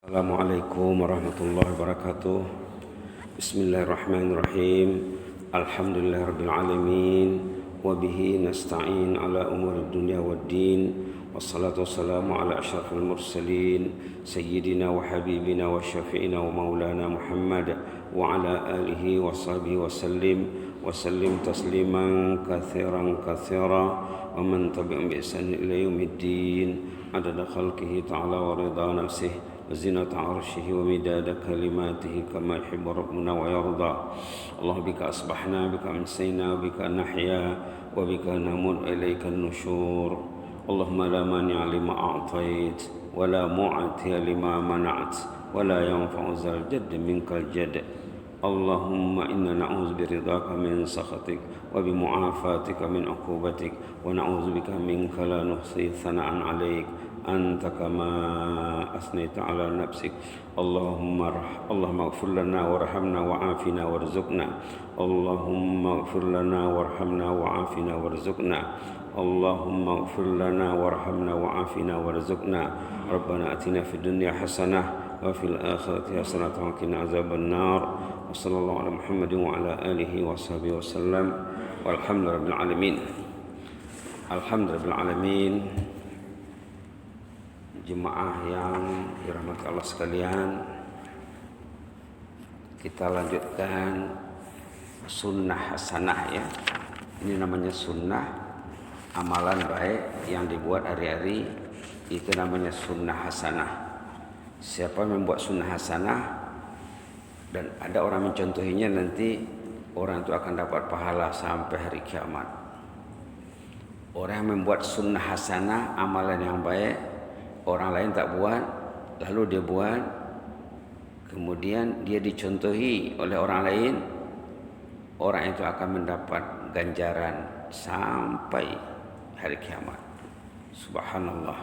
Assalamualaikum warahmatullahi wabarakatuh. Bismillahirrahmanirrahim. Alhamdulillahirabbil alamin wa bihi nasta'in ala umuri dunya waddin. Wassalatu wassalamu ala asyrafil mursalin sayyidina wa habibina wa syafi'ina wa maulana Muhammad wa ala alihi wa sahbihi wa sallim tasliman katsiran katsira wa man tabi'ahum bi ihsan ila yaumiddin adada khalqihi ta'ala wa ridha nafsihi وزنة عرشه ومداد كلماته كما يحب ربنا ويرضى. اللهم بك أصبحنا بك أمسينا وبك نحيا وبك نموت إليك النشور. اللهم لا مانع لما أعطيت ولا معطي لما منعت ولا ينفع ذا الجد منك الجد. اللهم إنا نعوذ برضاك من سخطك وبمعافاتك من عقوبتك ونعوذ بك منك لا نحصي ثناء عليك أنت كما أثنيت على نفسك. اللهم اغفر لنا وارحمنا وعافنا وارزقنا. اللهم اغفر لنا وارحمنا وعافنا وارزقنا. اللهم اغفر لنا وارحمنا وعافنا وارزقنا. ربنا آتنا في الدنيا حسنة وفي الآخرة حسنة وقنا عذاب النار. وصلى الله على محمد وعلى آله وصحبه وسلم والحمد لله رب العالمين. الحمد لله رب العالمين. Jemaah yang dirahmati Allah sekalian, kita lanjutkan sunnah hasanah ya. Ini namanya sunnah, amalan baik yang dibuat hari-hari, itu namanya sunnah hasanah. Siapa yang membuat sunnah hasanah dan ada orang mencontohinya, nanti orang itu akan dapat pahala sampai hari kiamat. Orang yang membuat sunnah hasanah, amalan yang baik, orang lain tak buat, lalu dia buat, kemudian dia dicontohi oleh orang lain, orang itu akan mendapat ganjaran sampai hari kiamat. Subhanallah.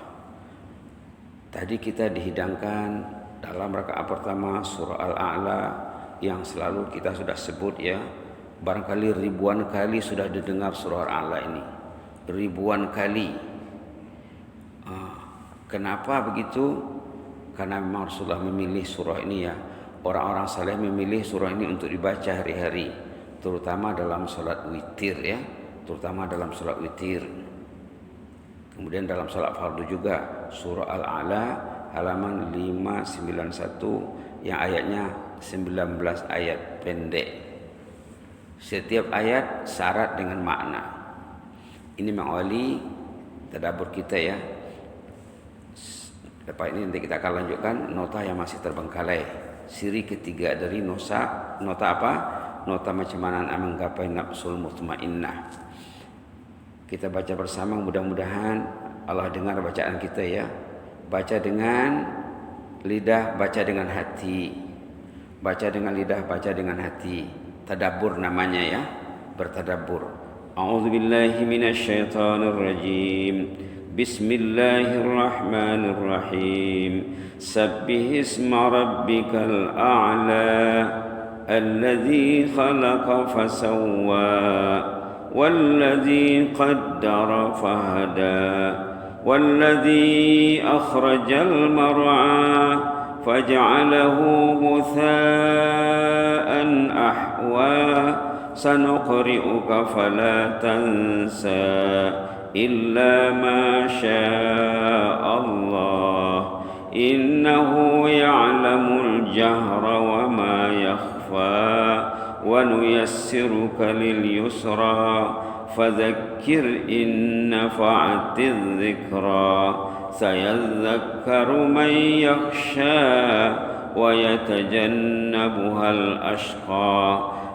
Tadi kita dihidangkan dalam rakaat pertama surah Al-A'la yang selalu kita sudah sebut ya. Barangkali ribuan kali sudah didengar surah Al-A'la ini. Ribuan kali. Kenapa begitu? Karena memang Rasulullah memilih surah ini ya. Orang-orang saleh memilih surah ini untuk dibaca hari-hari, terutama dalam salat witir ya, terutama dalam salat witir. Kemudian dalam salat fardu juga surah Al-A'la halaman 591 yang ayatnya 19 ayat pendek. Setiap ayat syarat dengan makna. Ini mengawali tadabbur kita ya. Lepas ini nanti kita akan lanjutkan nota yang masih terbengkalai. Siri ketiga dari nota apa? Nota macam mana menggapai nafsul mutmainnah. Kita baca bersama, mudah-mudahan Allah dengar bacaan kita ya. Baca dengan lidah, baca dengan hati. Baca dengan lidah, baca dengan hati. Tadabbur namanya ya, bertadabbur. A'udzubillahi minasyaitonirrajim. Bismillahirrahmanirrahim. Sabbih isma rabbikal a'la alladzi khalaqa fasawwa walladzi qaddara fahada walladzi akhrajal mar'a faj'alahu ghutha'an ahwa sanuqri'uka fala tansa إلا ما شاء الله إنه يعلم الجهر وما يخفى ونيسرك لليسرى فذكر إن نفعت الذكرى سيذكر من يخشى ويتجنبها الأشقى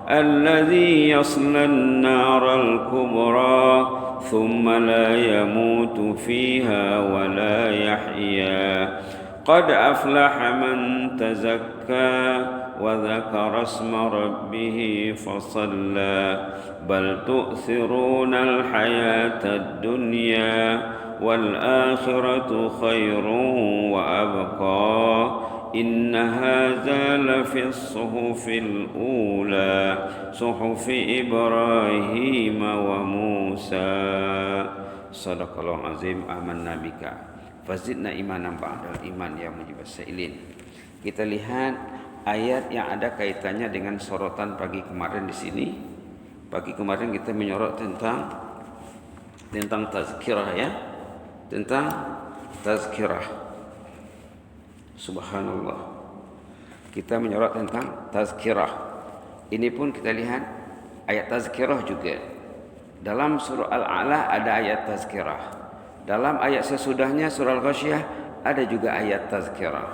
الذي يصلى النار الكبرى ثم لا يموت فيها ولا يحيا قد أفلح من تزكى وذكر اسم ربه فصلى بل تؤثرون الحياة الدنيا والآخرة خير وأبقى إن هذا لفي الصحف الأولى صحف إبراهيم وموسى. Sadaqallahul azim. Amanna bika. fazidna imanan ba'dal iman ya mujibas sa'ilin. Kita lihat ayat yang ada kaitannya dengan sorotan pagi kemarin di sini. Pagi kemarin kita menyorot tentang tazkirah ya. Tentang tazkirah. Subhanallah. Kita menyorot tentang tazkirah. Ini pun kita lihat ayat tazkirah juga. Dalam surah Al-A'la ada ayat tazkirah. Dalam ayat sesudahnya surah Al-Ghasyiyah ada juga ayat tazkirah.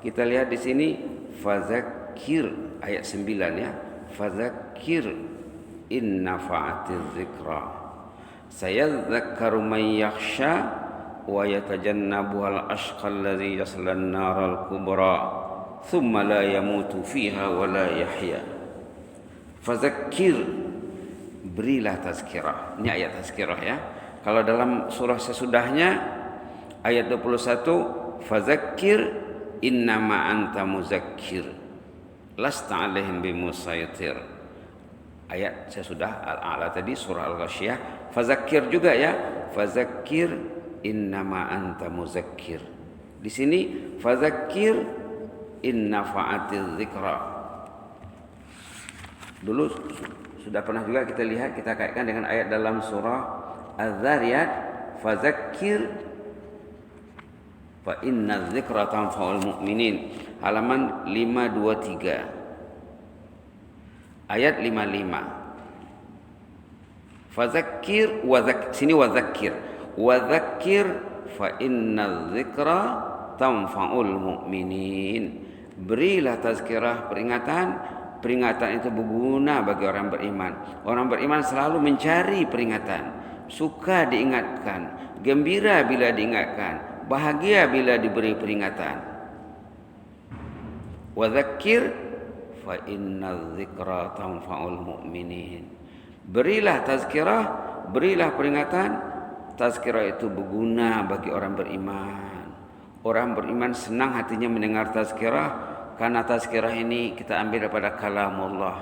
Kita lihat di sini fadzakir ayat 9 ya. Fadzakir in nafa'atiz dzikra. Sayadzakkaru man yakhsha wa yatajannabuhal ashqal ladzi yaslan naral kubra thumma la yamutu fiha wa la yahya. Fadzakir, berilah tazkirah. Ini ayat tazkirah ya. Kalau dalam surah sesudahnya ayat 21, fadzakir innama anta muzakkir lasta alaihim bimusaitir. Ayat sesudah Al-A'la tadi surah Al-Ghasyiyah, fadzakir juga ya, fadzakir innama anta muzakkir. Di sini fadzakir inna fa'atiz dzikra. Dulu sudah pernah juga kita lihat, kita kaitkan dengan ayat dalam surah Az-Zariyat, fadzakir fa inna dzikra tanfa'ul mu'minin, halaman 523 ayat 55. Fadzakir sini wadzakir fa inna dzikra tanfa'ul mu'minin. Berilah tazkirah, peringatan itu berguna bagi orang beriman. Orang beriman selalu mencari peringatan, suka diingatkan, gembira bila diingatkan, bahagia bila diberi peringatan. Wa dzakir fa inna dzikra tanfa'ul mu'minin. Berilah tazkirah, berilah peringatan. Tazkirah itu berguna bagi orang beriman. Orang beriman senang hatinya mendengar tazkirah, karena tazkirah ini kita ambil daripada kalamullah.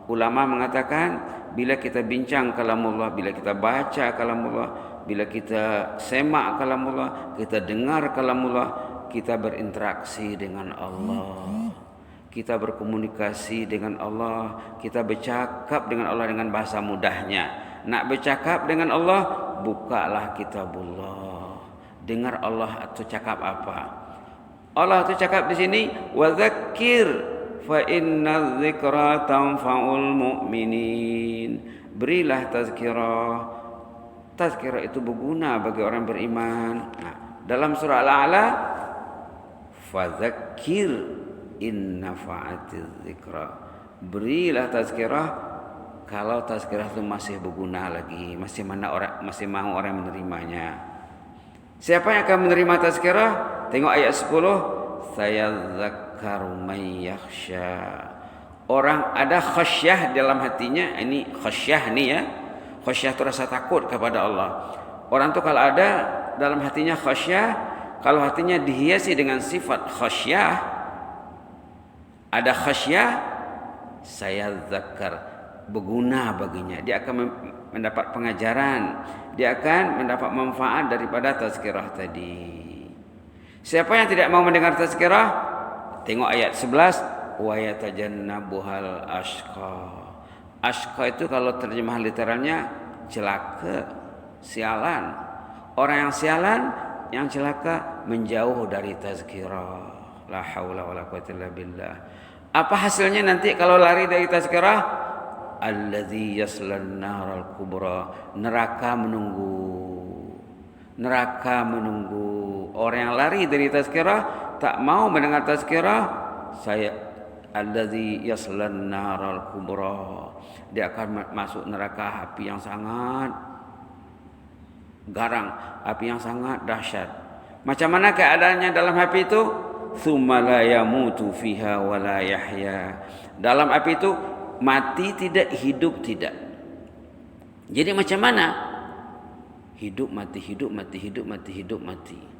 Ulama mengatakan bila kita bincang kalamullah, bila kita baca kalamullah, bila kita semak kalamullah, kita dengar kalamullah, kita berinteraksi dengan Allah, kita berkomunikasi dengan Allah, kita bercakap dengan Allah dengan bahasa mudahnya. Nak bercakap dengan Allah, bukalah kitabullah, dengar Allah atau cakap apa. Allah tu cakap di sini, wa dzakir fa inna dzikra tanfa'ul mu'minin. Berilah tazkirah. Tazkirah itu berguna bagi orang beriman. Nah, dalam surah Al-A'la, fadzakir in nafa'atiz dzikra. Berilah tazkirah kalau tazkirah itu masih berguna lagi, masih mau orang menerimanya. Siapa yang akan menerima tazkirah? Tengok ayat 10, sayadzakkaru man yakhsha. Orang ada khasyah dalam hatinya. Ini khasyah ni ya. Khasyah itu rasa takut kepada Allah. Orang tu kalau ada dalam hatinya khasyah, kalau hatinya dihiasi dengan sifat khasyah, ada khasyah, sayadzakkar, berguna baginya. Dia akan mendapat pengajaran, dia akan mendapat manfaat daripada tazkirah tadi. Siapa yang tidak mau mendengar tazkirah? Tengok ayat 11, wa yatajannabuhal ashqa. Ashqa itu kalau terjemah literalnya celaka, sialan. Orang yang sialan, yang celaka, menjauh dari tazkirah. La haula wala quwwata illa billah. Apa hasilnya nanti kalau lari dari tazkirah? Alladzi yaslan naral kubra. Neraka menunggu. Neraka menunggu. Orang yang lari dari tazkirah, tak mau mendengar tazkirah, saya alladzi yaslan naral kubra. Dia akan masuk neraka, api yang sangat garang, api yang sangat dahsyat. Macam mana keadaannya dalam api itu? Tsumma la yamutu fiha wa la yahya. Dalam api itu mati tidak, hidup tidak. Jadi macam mana? Hidup mati, hidup mati, hidup mati, hidup mati.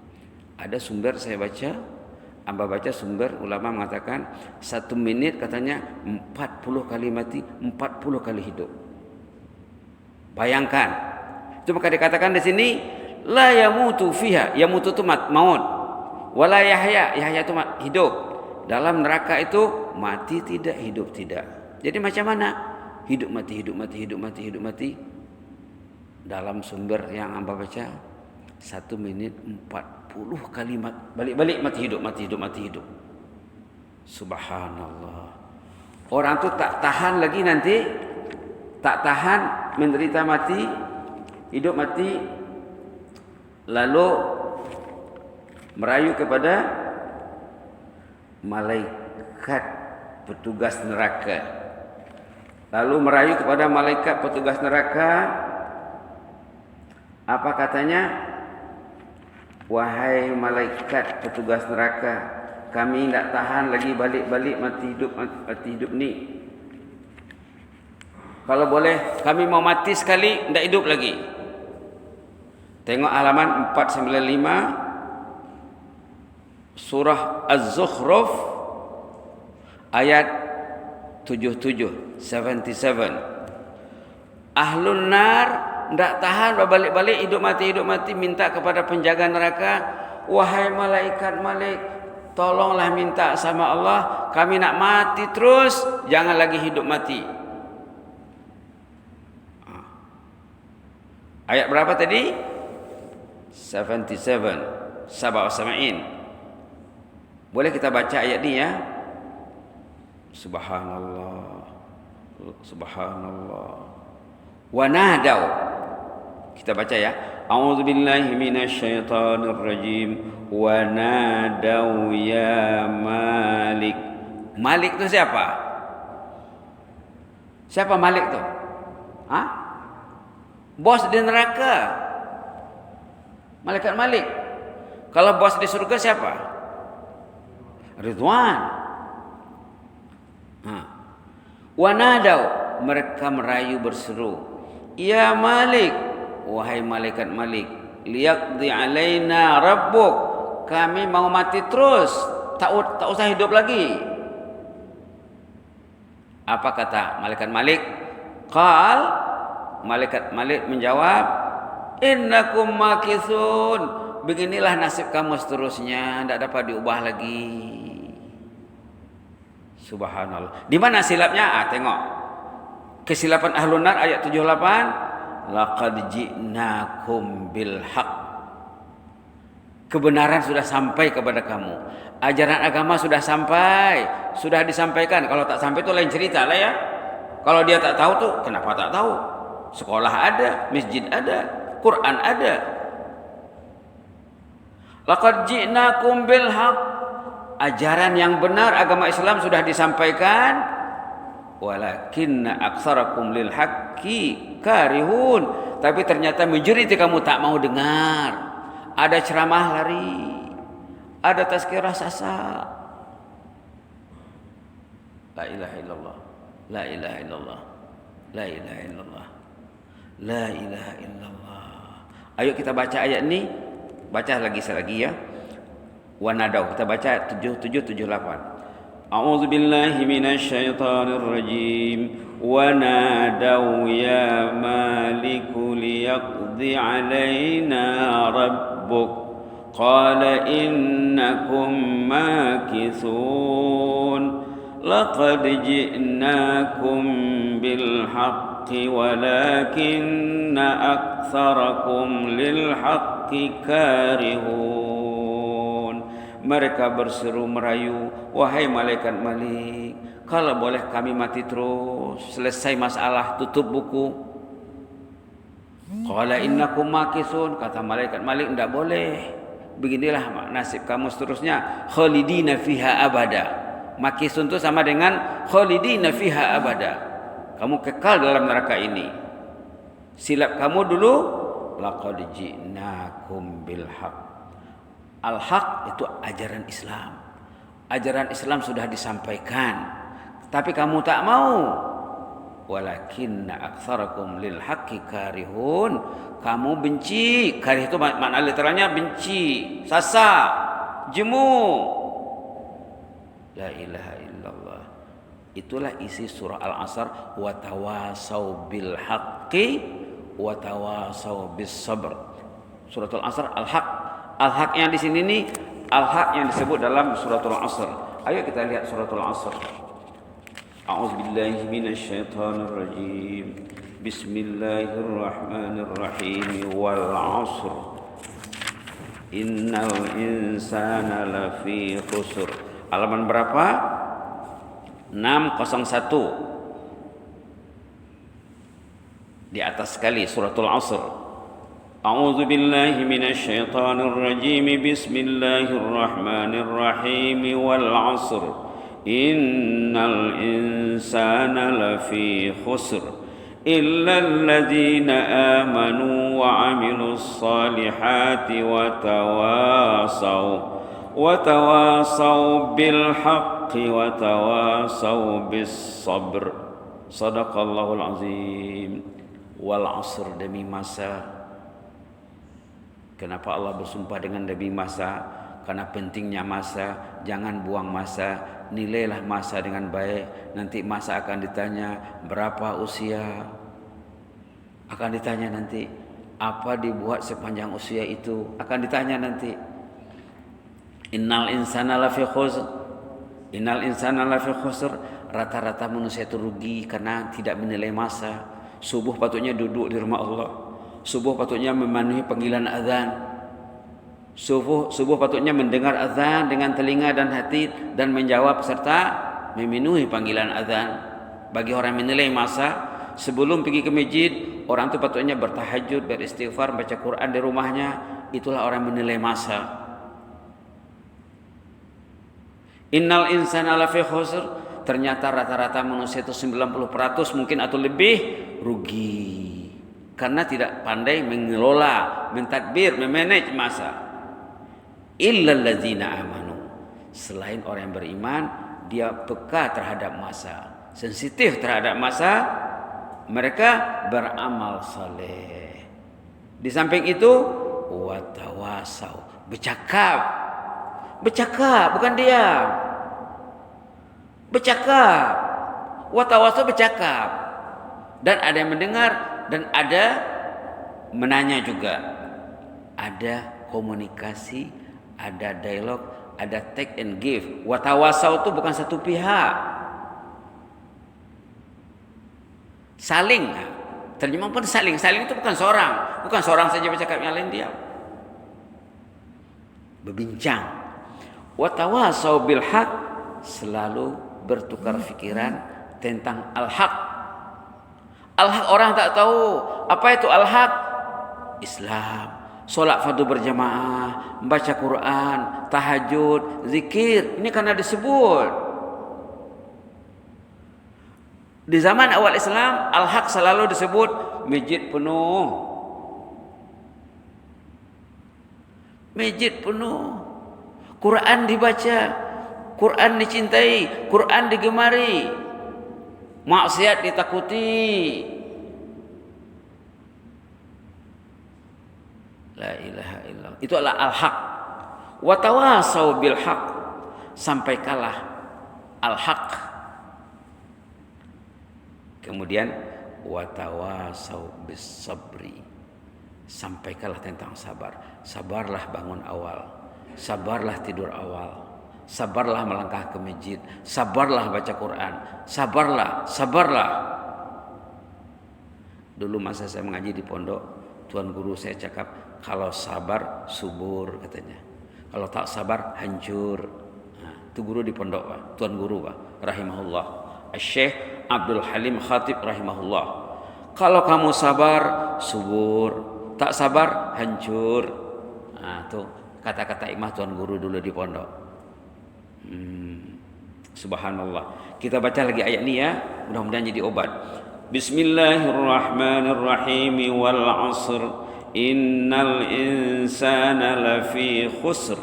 Ada sumber saya baca, hamba baca sumber ulama mengatakan 1 minit katanya 40 kali mati, 40 kali hidup. Bayangkan. Itu maka dikatakan di sini la yamutu fiha, yamutu itu maut, wala yahya, yahya itu hidup. Dalam neraka itu mati tidak, hidup tidak. Jadi macam mana? Hidup mati, hidup mati, hidup mati, hidup mati. Dalam sumber yang hamba baca 1 menit 40 kalimat balik-balik mati hidup, mati hidup, mati hidup. Subhanallah. Orang tu tak tahan lagi nanti, tak tahan menderita mati, hidup mati, lalu merayu kepada malaikat petugas neraka. Lalu merayu kepada malaikat petugas neraka. Apa katanya? Wahai malaikat petugas neraka, kami tidak tahan lagi balik-balik mati hidup ni. Kalau boleh kami mau mati sekali, tidak hidup lagi. Tengok halaman 495 surah Az-Zukhruf ayat 77. Ahlun nar tidak tahan balik-balik hidup mati, minta kepada penjaga neraka, wahai malaikat Malik, tolonglah minta sama Allah, kami nak mati terus, jangan lagi hidup mati. Ayat berapa tadi? 77. Boleh kita baca ayat ni ya? Subhanallah. Subhanallah. Wa nadau. Kita baca ya. A'udzubillahi minasyaitonir rajim. Wa nadau ya Malik. Malik itu siapa? Siapa Malik tu? Hah? Bos di neraka. Malaikat Malik. Kalau bos di surga siapa? Ridwan. Wa nadau, mereka merayu berseru, ya Malik, wahai malaikat Malik, liyaqdi alaina rabbuk, kami mau mati terus, tak usah hidup lagi. Apa kata malaikat Malik? Qal, malaikat Malik menjawab, innakum makithun, beginilah nasib kamu seterusnya, tidak dapat diubah lagi. Subhanallah. Di mana silapnya? Tengok. Kesilapan Ahlun Nar ayat 78. Laqad ji'nakum bil haq. Kebenaran sudah sampai kepada kamu. Ajaran agama sudah sampai, sudah disampaikan. Kalau tak sampai itu lain cerita lah ya. Kalau dia tak tahu tuh, kenapa tak tahu? Sekolah ada, masjid ada, Quran ada. Laqad ji'nakum bil haq. Ajaran yang benar agama Islam sudah disampaikan, walakinna aktsarakum lil haqqi karihun, tapi ternyata majoriti kamu tak mau dengar. Ada ceramah lari, ada tazkirah sasa. La ilaha illallah, la ilaha illallah, la ilaha illallah, la ilaha illallah. Ayo kita baca ayat ini, baca lagi ya. Wa nadau, kita baca 7778. A'udzu billahi minasyaitonir rajim. Wa nadau ya Maliku liyaqdi 'alaina rabbuk. Qala innakum makithun. Laqad ji'nakum bil haqqi walakinna aktsarakum lil haqqi karihun. Mereka berseru merayu, wahai malaikat Malik, kalau boleh kami mati terus, selesai masalah, tutup buku. Qala innakum makithun, kata malaikat Malik, tidak boleh. Beginilah nasib kamu seterusnya, khalidina fiha abada. Makithun itu sama dengan khalidina fiha abada. Kamu kekal dalam neraka ini. Silap kamu dulu, laqad ji'nakum bil haqq. Al-haq itu ajaran Islam. Ajaran Islam sudah disampaikan, tapi kamu tak mau. Walakinna aktsarakum lil haqqi karihun. Kamu benci. Karih itu makna literalnya benci, sasa, jemu. La ilaha illallah. Itulah isi surah Al-Asr, wa tawasau bil haqqi wa tawasau bis sabr. Suratul Asr al-haq. Al-haq yang di sini nih al-haq yang disebut dalam suratul Asr. Ayo kita lihat suratul Asr. A'udzubillahi minasyaitonir rajim. Bismillahirrahmanirrahim. Wal 'asr. Innal insana lafi khusr. Halaman berapa? 601. Di atas sekali suratul Asr. A'udzu billahi minasyaitonir rajim. Bismillahirrahmanirrahim. Wal 'asr. Innal insana lafi khusr. Illa alladhina amanu wa 'amilus salihati wa tawasaw bil haqqi wa tawasaw bis sabr. Shadaqallahul azim. Wal 'asr, demi masa. Kenapa Allah bersumpah dengan demi masa? Karena pentingnya masa. Jangan buang masa. Nilailah masa dengan baik. Nanti masa akan ditanya berapa usia. Akan ditanya nanti apa dibuat sepanjang usia itu. Akan ditanya nanti. Innal insana lafi khusr. Innal insana lafi khusr. Rata-rata manusia itu rugi karena tidak menilai masa. Subuh patutnya duduk di rumah Allah. Subuh patutnya memenuhi panggilan azan. Subuh patutnya mendengar azan dengan telinga dan hati dan menjawab serta memenuhi panggilan azan. Bagi orang yang menilai masa, sebelum pergi ke masjid, orang itu patutnya bertahajud, beristighfar, baca Quran di rumahnya. Itulah orang yang menilai masa. Innal insana lafi khusr. Ternyata rata-rata manusia itu 90% mungkin atau lebih rugi karena tidak pandai mengelola, mentadbir, memanage masa. Illal ladzina amanu. Selain orang yang beriman, dia peka terhadap masa, sensitif terhadap masa, mereka beramal saleh. Di samping itu watawasau, bercakap. Bercakap bukan diam. Bercakap. Watawasau bercakap. Dan ada yang mendengar dan ada menanya juga. Ada komunikasi, ada dialog, ada take and give. Watawasau itu bukan satu pihak. Saling. Terjemah pun saling. Saling itu bukan seorang. Bukan seorang saja bercakap, yang lain diam. Berbincang. Watawasau bil haq, selalu bertukar fikiran tentang al-haq. Al-haq orang tak tahu. Apa itu al-haq? Islam. Solat fardu berjamaah, membaca Quran, tahajud, zikir. Ini karena disebut. Di zaman awal Islam, al-haq selalu disebut masjid penuh. Masjid penuh. Quran dibaca. Quran dicintai, Quran digemari, maksiat ditakuti. La ilaha illallah. Itu adalah al-haq. Wa tawasau bil haq. Sampaikanlah al-haq. Kemudian wa tawasau bis sabri. Sampaikanlah tentang sabar. Sabarlah bangun awal. Sabarlah tidur awal. Sabarlah melangkah ke masjid. Sabarlah baca Quran. Sabarlah. Dulu masa saya mengaji di pondok, tuan guru saya cakap, kalau sabar subur katanya. Kalau tak sabar hancur. Nah, itu guru di pondok Pak, tuan guru Pak, rahimahullah. Syekh Abdul Halim Khatib rahimahullah. Kalau kamu sabar subur, tak sabar hancur. Nah, tuh kata-kata imah tuan guru dulu di pondok. Subhanallah. Kita baca lagi ayat ini ya, mudah-mudahan jadi obat. Bismillahirrahmanirrahim. Wal 'asr. Innal insana lafi khusr.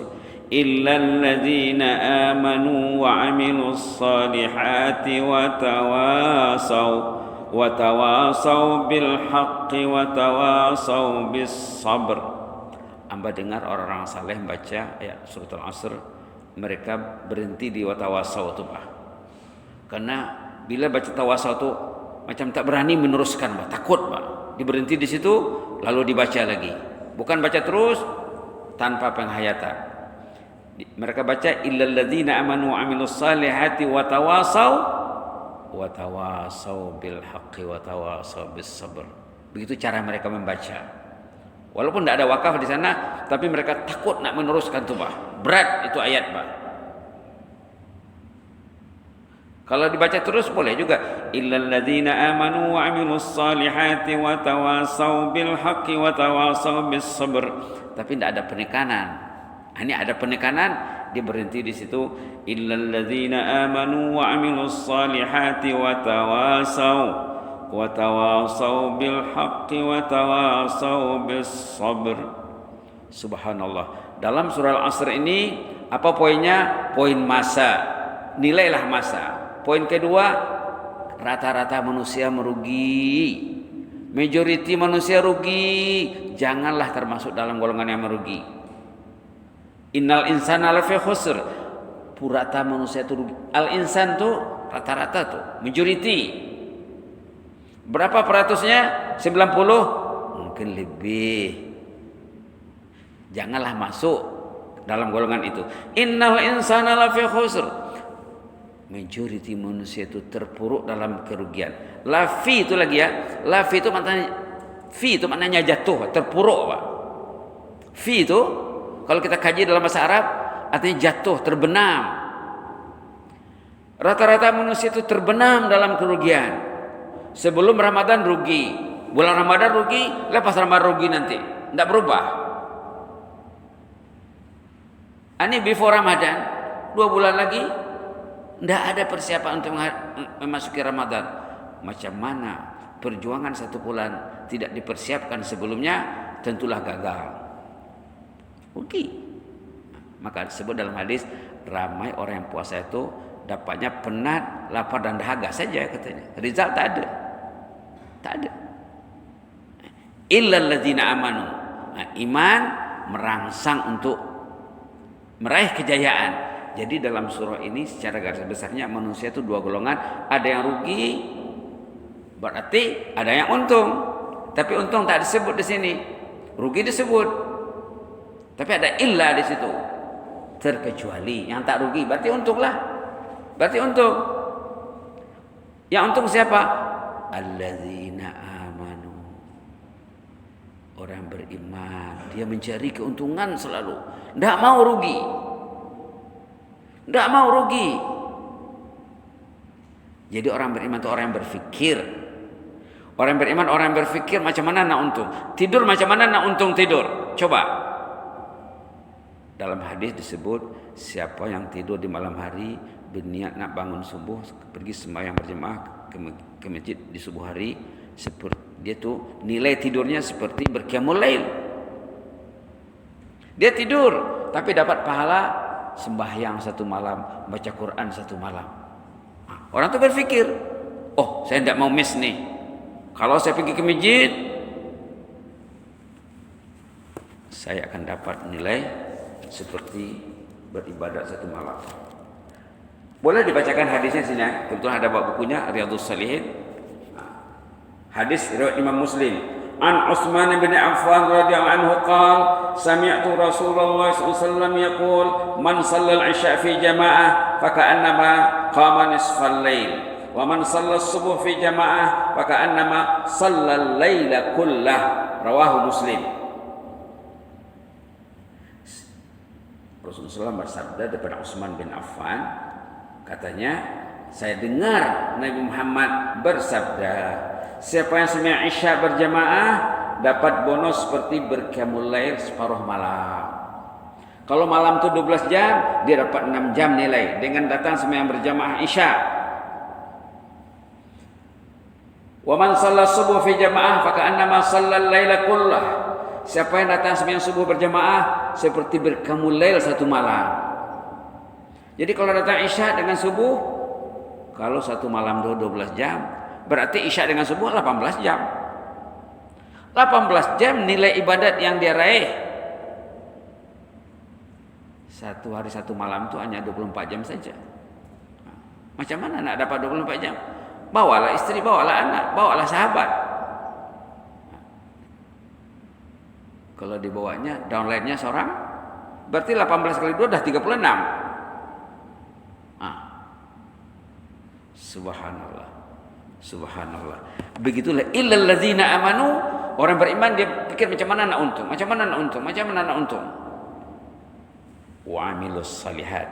Illa alladhina amanu wa 'amilus salihati wa tawasaw bil haqqi wa tawasaw bis sabr. Amba dengar orang-orang saleh membaca ayat suratul Asr, mereka berhenti di watawasau itu Pak. Karena bila baca tawasau itu macam tak berani meneruskan Pak, takut Pak. Diberhenti di situ lalu dibaca lagi. Bukan baca terus tanpa penghayatan. Mereka baca illal ladzina amanu wa amilus salihati wa tawasau bil haqqi wa tawasau bis sabr. Begitu cara mereka membaca. Walaupun tidak ada wakaf di sana, tapi mereka takut nak meneruskan tu, Pak. Berat itu ayat, Pak. Kalau dibaca terus boleh juga. Illal ladzina amanu wa amilus salihati wa tawasau bil haqqi wa tawasau bis sabr. Tapi tidak ada penekanan. Ini ada penekanan, dia berhenti di situ. Illal ladzina amanu wa amilus salihati wa tawasau bil haqqi wa tawasau bis sabr. Subhanallah. Dalam surah Al-Asr ini apa poinnya? Poin masa. Nilailah masa. Poin kedua, rata-rata manusia merugi. Majoriti manusia rugi. Janganlah termasuk dalam golongan yang merugi. Innal insana lafi khusr. Purata manusia itu rugi. Al-insan tu rata-rata tu, majoriti. Berapa peratusnya? 90? Mungkin lebih. Janganlah masuk dalam golongan itu. Innal insana lafi khusr. Majoriti manusia itu terpuruk dalam kerugian. Lafi itu lagi ya. Lafi itu maknanya jatuh, terpuruk, Pak. Fi itu kalau kita kaji dalam bahasa Arab artinya jatuh, terbenam. Rata-rata manusia itu terbenam dalam kerugian. Sebelum Ramadan rugi, bulan Ramadan rugi, lepas Ramadan rugi nanti, tidak berubah. Ini before Ramadan, 2 bulan lagi, tidak ada persiapan untuk memasuki Ramadan. Macam mana perjuangan 1 bulan tidak dipersiapkan sebelumnya, tentulah gagal, rugi. Maka disebut dalam hadis, ramai orang yang puasa itu dapatnya penat, lapar dan dahaga saja katanya. Result tak ada. Tak ada. Illal ladzina amanu. Nah, iman merangsang untuk meraih kejayaan. Jadi dalam surah ini secara garis besarnya manusia itu 2 golongan. Ada yang rugi, berarti ada yang untung. Tapi untung tak disebut di sini. Rugi disebut. Tapi ada illa di situ. Terkecuali yang tak rugi, berarti untunglah. Berarti untung. Yang untung siapa? Alladzina amanu. Orang beriman, dia mencari keuntungan selalu, tidak mau rugi. Tidak mau rugi. Jadi orang beriman itu orang yang berfikir. Orang beriman orang yang berfikir macam mana nak untung. Tidur macam mana nak untung tidur. Coba. Dalam hadis disebut siapa yang tidur di malam hari berniat nak bangun subuh, pergi sembahyang berjemaah ke masjid di subuh hari, seperti dia tu nilai tidurnya seperti berqiyamul lail. Dia tidur tapi dapat pahala sembahyang 1 malam, baca Quran 1 malam. Orang tu berfikir, oh saya tidak mau miss nih. Kalau saya pergi ke masjid, saya akan dapat nilai seperti beribadat 1 malam. Boleh dibacakan hadisnya sini. Kebetulan ada buat bukunya Riyadhus Shalihin. Hadis riwayat Imam Muslim. An Utsman bin Affan radhiyallahu anhu qala sami'tu Rasulullah sallallahu alaihi wasallam yaqul man shallal isya fi jamaah faka'annama qama nisfal lail wa man shallal subuh fi jamaah faka'annama shallal laila kullah. Rawahu Muslim. Rasulullah bersabda daripada Utsman bin Affan, katanya, saya dengar Nabi Muhammad bersabda, siapa yang sembahyang Isya berjamaah dapat bonus seperti berqiyamul lail separuh malam. Kalau malam itu 12 jam, dia dapat 6 jam nilai dengan datang sembahyang berjamaah Isya. Wa man shalla subuh fi jamaah faka'annama shallal laila kullah. Siapa yang datang sembahyang subuh berjamaah seperti berqiyamul lail 1 malam. Jadi kalau datang Isya dengan subuh, kalau 1 malam 12 jam, berarti Isya dengan subuh 18 jam. 18 jam nilai ibadat yang dia raih. 1 hari 1 malam itu hanya 24 jam saja. Macam mana nak dapat 24 jam? Bawalah istri, bawalah anak, bawalah sahabat. Kalau dibawanya downline-nya seorang, berarti 18 kali 2 udah 36. Subhanallah. Subhanallah. Begitulah illal ladzina amanu, orang beriman dia pikir macam mana nak untung, macam mana nak untung, macam mana nak untung. Wa amilus salihat.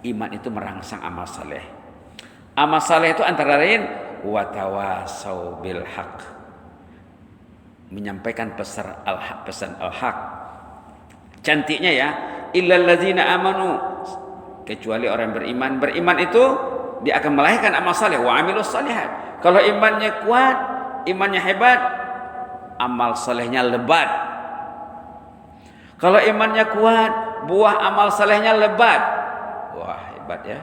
Iman itu merangsang amal saleh. Amal saleh itu antara lain wa tawasau bil haq. Menyampaikan pesan al-haq. Cantiknya ya, illal ladzina amanu, kecuali orang beriman. Beriman itu dia akan melahirkan amal saleh, wa amilus salihat. Kalau imannya kuat, imannya hebat, amal salehnya lebat. Kalau imannya kuat, buah amal salehnya lebat. Wah, hebat ya.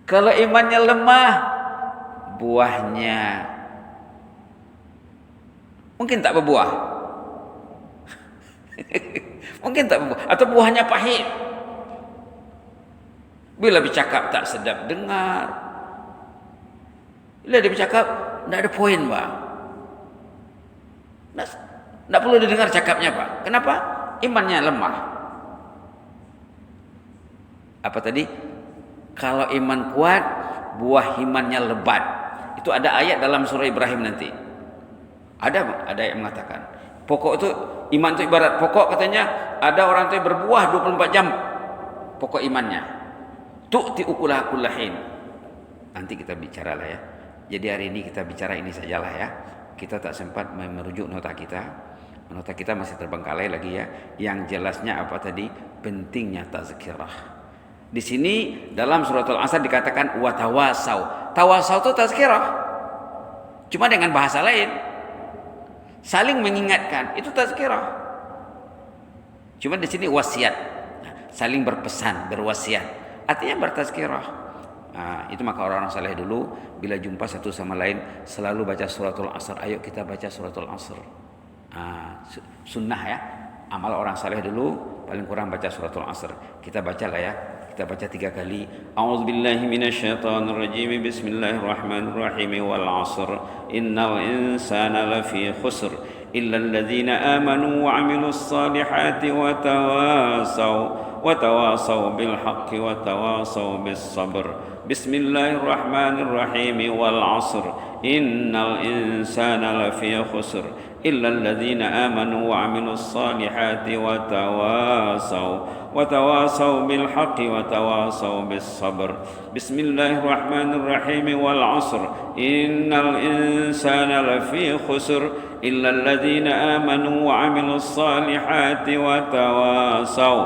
Kalau imannya lemah, buahnya mungkin tak berbuah. Mungkin tak berbuah, atau buahnya pahit. Bila bercakap tak sedap dengar. Bila dia bercakap tak ada poin, Pak. Tak perlu didengar cakapnya, Pak. Kenapa? Imannya lemah. Apa tadi? Kalau iman kuat, buah imannya lebat. Itu ada ayat dalam surah Ibrahim nanti. Ada yang mengatakan. Pokok itu, iman itu ibarat pokok, katanya ada orang itu berbuah 24 jam. Pokok imannya. Tu'ti ukulah kullahin. Nanti kita bicara lah ya. Jadi hari ini kita bicara ini sajalah ya. Kita tak sempat merujuk nota kita. Nota kita masih terbengkalai lagi ya. Yang jelasnya apa tadi? Pentingnya tazkirah. Di sini dalam surat Al-Asr dikatakan wa tawasau. Tawasau itu tazkirah. Cuma dengan bahasa lain. Saling mengingatkan, itu tazkirah. Cuma di sini wasiat. Saling berpesan, berwasiat. Artinya bertazkirah. Itu maka orang-orang saleh dulu bila jumpa satu sama lain selalu baca suratul Asr. Ayo kita baca suratul Asr. Sunnah ya. Amal orang saleh dulu paling kurang baca suratul Asr. Kita bacalah ya. Kita baca 3 kali. A'udzubillahi minasyaitonirrajim. Bismillahirrahmanirrahim. Wal 'asr. Innal insana lafi khusr illa alladhina amanu wa 'amilus salihati wa tawasaw bil haqqi wa tawasaw bis sabr. Bismillahirrahmanirrahim. Wal 'asr. Innal insana lafi khusr illa alladhina amanu wa 'amilus salihati wa tawasaw bil haqqi wa tawasaw bis sabr. Bismillahirrahmanirrahim. Wal 'asr. Innal insana lafi khusr illa alladhina amanu wa 'amilus salihati wa tawasaw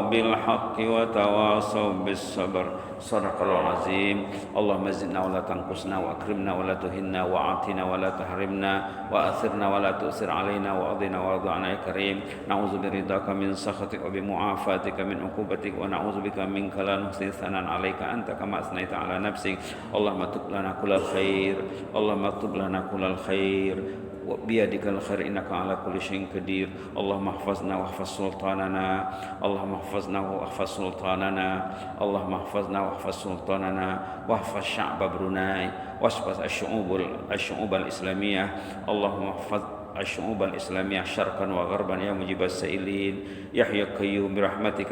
bil haqqi wa tawasaw bis sabr. Sadaqallahul azim. Allahumma zidna wa la tanqusna wa akrimna wa la tuhinna wa atina wa la tahrimna wa athirna wa la tu'sir alaina wa adina wa radha'na ya karim. Na'udzu biridaka min sakhatik wa bi mu'afatika min uqubatik wa na'udzu bika minka la nuhsi thanan 'alaika anta kama asnaita 'ala nafsik. Allahumma tub lana kullal khair. Allahumma tub lana kullal khair. Biyadikal khair innaka ala kulli syai'in qadir. Allahumma ihfazna wa ihfaz sultanana. Allahumma ihfazna wa ihfaz sultanana. Allahumma ihfazna wa ihfaz sultanana wa ihfaz sya'ba Brunei wa ihfaz asy-syu'ub al-islamiyah. Allahumma ihfaz الشعوب الإسلامية شرقا وغربا يا مجيب السائلين يا حي قيوم برحمتك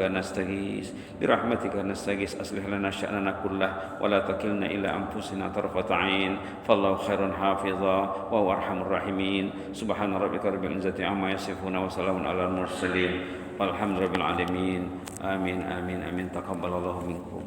نستغيث أصلح لنا شأننا كله ولا تكلنا إلى أنفسنا طرفة عين فالله خير حافظا وهو أرحم الراحمين سبحان ربك رب العزة عما يصفون وسلام على المرسلين والحمد لله رب العالمين آمين آمين آمين تقبل الله منكم.